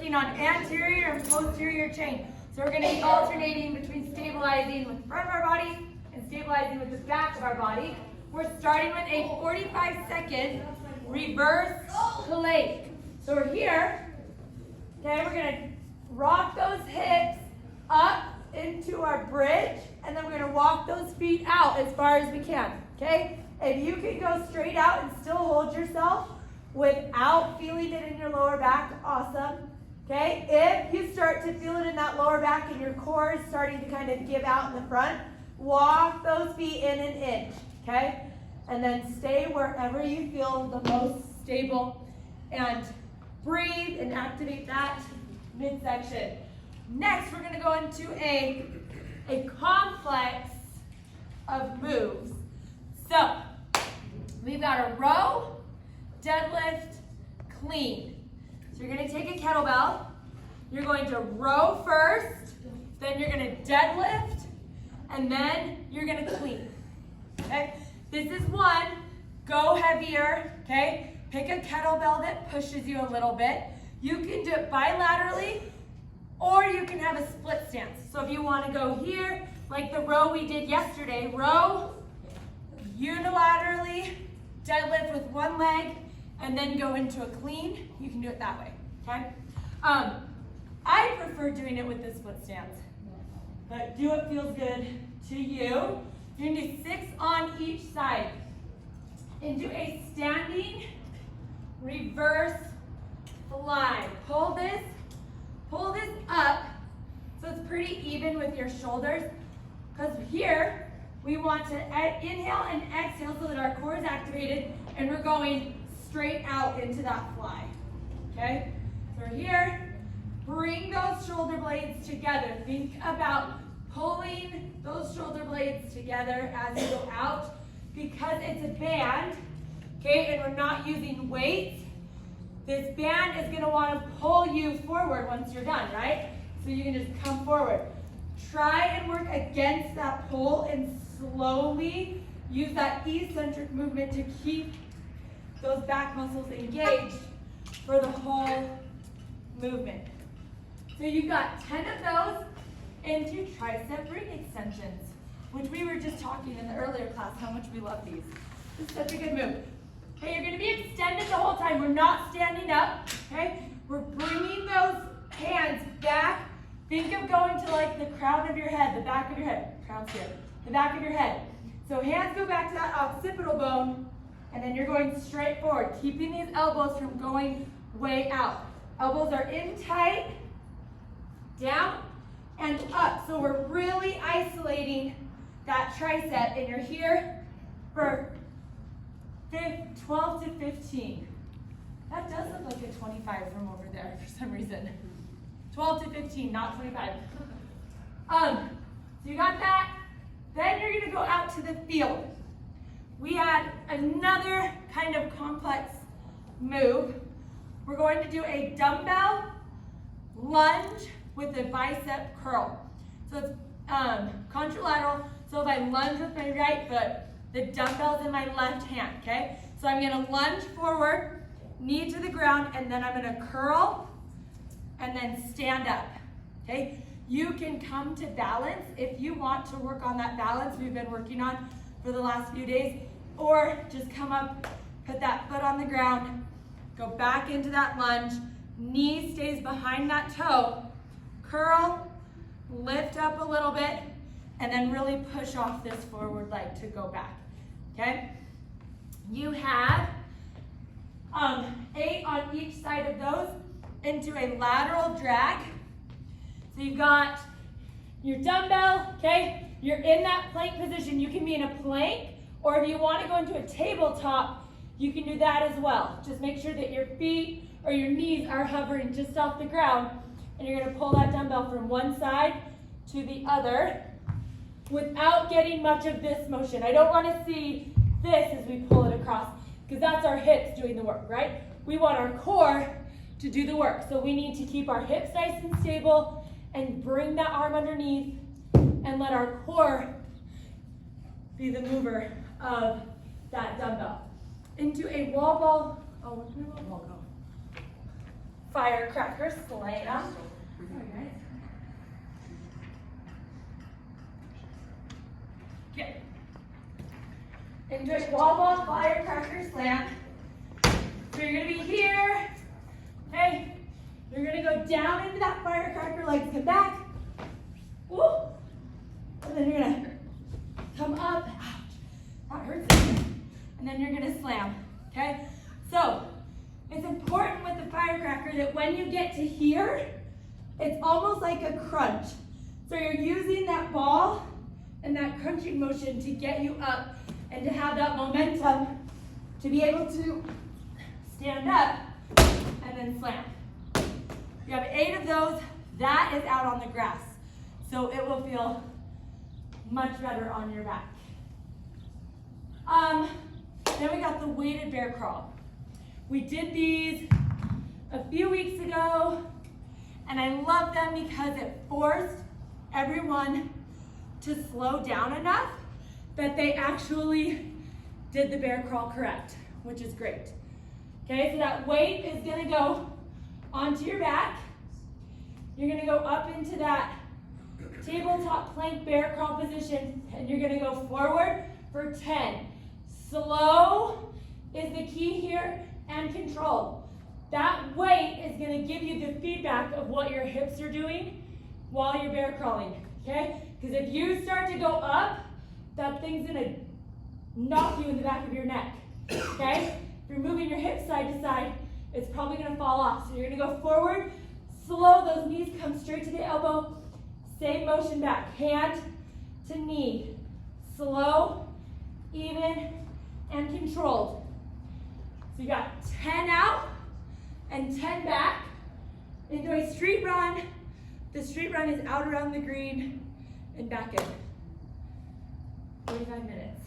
working on anterior and posterior chain. So we're gonna be alternating between stabilizing with the front of our body and stabilizing with the back of our body. We're starting with a 45-second reverse plank. So we're here, okay, we're gonna rock those hips up into our bridge, and then we're gonna walk those feet out as far as we can, okay? If you can go straight out and still hold yourself without feeling it in your lower back, awesome, okay? If you start to feel it in that lower back and your core is starting to kind of give out in the front, walk those feet in an inch, okay? And then stay wherever you feel the most stable and breathe and activate that midsection. Next, we're gonna go into a complex of moves. So, we've got a row, deadlift, clean. So you're gonna take a kettlebell, you're going to row first, then you're gonna deadlift, and then you're gonna clean, okay? This is one, go heavier, okay? Pick a kettlebell that pushes you a little bit. You can do it bilaterally, or you can have a split stance. So if you wanna go here, like the row we did yesterday, row, unilaterally, deadlift with one leg, and then go into a clean, you can do it that way, okay? I prefer doing it with the split stance, but do what feels good to you. You're gonna do 6 on each side. And do a standing reverse fly. Pull this up so it's pretty even with your shoulders, because here we want to inhale and exhale so that our core is activated and we're going straight out into that fly, okay? So we're here, bring those shoulder blades together. Think about pulling those shoulder blades together as you go out, because it's a band, okay, and we're not using weights. This band is gonna wanna pull you forward once you're done, right? So you can just come forward. Try and work against that pull and slowly use that eccentric movement to keep those back muscles engaged for the whole movement. So you've got 10 of those into tricep ring extensions, which we were just talking in the earlier class how much we love these. This is such a good move. Okay, you're gonna be extended the whole time. We're not standing up, okay? We're bringing those hands back. Think of going to like the crown of your head, the back of your head. Crown's here, the back of your head. So hands go back to that occipital bone, and then you're going straight forward, keeping these elbows from going way out. Elbows are in tight, down, and up. So we're really isolating that tricep, and you're here for 12 to 15. That does look like a 25 from over there for some reason. 12 to 15, not 25. So you got that? Then you're gonna go out to the field. We had another kind of complex move. We're going to do a dumbbell lunge with a bicep curl. So it's contralateral. So if I lunge with my right foot, the dumbbell's in my left hand, okay? So I'm gonna lunge forward, knee to the ground, and then I'm gonna curl, and then stand up, okay? You can come to balance if you want to work on that balance we've been working on for the last few days, or just come up, put that foot on the ground, go back into that lunge, knee stays behind that toe, curl, lift up a little bit, and then really push off this forward leg to go back, okay? You have 8 on each side of those into a lateral drag. So you've got your dumbbell, okay? You're in that plank position. You can be in a plank, or if you want to go into a tabletop, you can do that as well. Just make sure that your feet or your knees are hovering just off the ground, and you're going to pull that dumbbell from one side to the other without getting much of this motion. I don't want to see this as we pull it across, because that's our hips doing the work, right? We want our core to do the work. So we need to keep our hips nice and stable and bring that arm underneath and let our core be the mover of that dumbbell. Into a wall ball. Oh, where's my wall ball go? firecracker slam. Get into a wall ball firecracker slam. So you're gonna be here, okay? You're gonna go down into that firecracker, legs come back. Woo! And then you're gonna come up, ouch, that hurts. And then you're gonna slam, okay? So, it's important with the firecracker that when you get to here, it's almost like a crunch. So you're using that ball and that crunching motion to get you up and to have that momentum to be able to stand up and then slam. You have 8 of those. That is out on the grass. So it will feel much better on your back. Then we got the weighted bear crawl. We did these a few weeks ago, and I love them because it forced everyone to slow down enough that they actually did the bear crawl correct, which is great. Okay, so that weight is gonna go onto your back. You're gonna go up into that tabletop plank bear crawl position, and you're gonna go forward for 10. Slow is the key here, and control. That weight is gonna give you the feedback of what your hips are doing while you're bear crawling, okay? Because if you start to go up, that thing's gonna knock you in the back of your neck, okay? If you're moving your hips side to side, it's probably gonna fall off. So you're gonna go forward, slow, those knees come straight to the elbow, same motion back, hand to knee, slow, even, and controlled. So you got 10 out and 10 back into a street run. The street run is out around the green and back in. 45 minutes.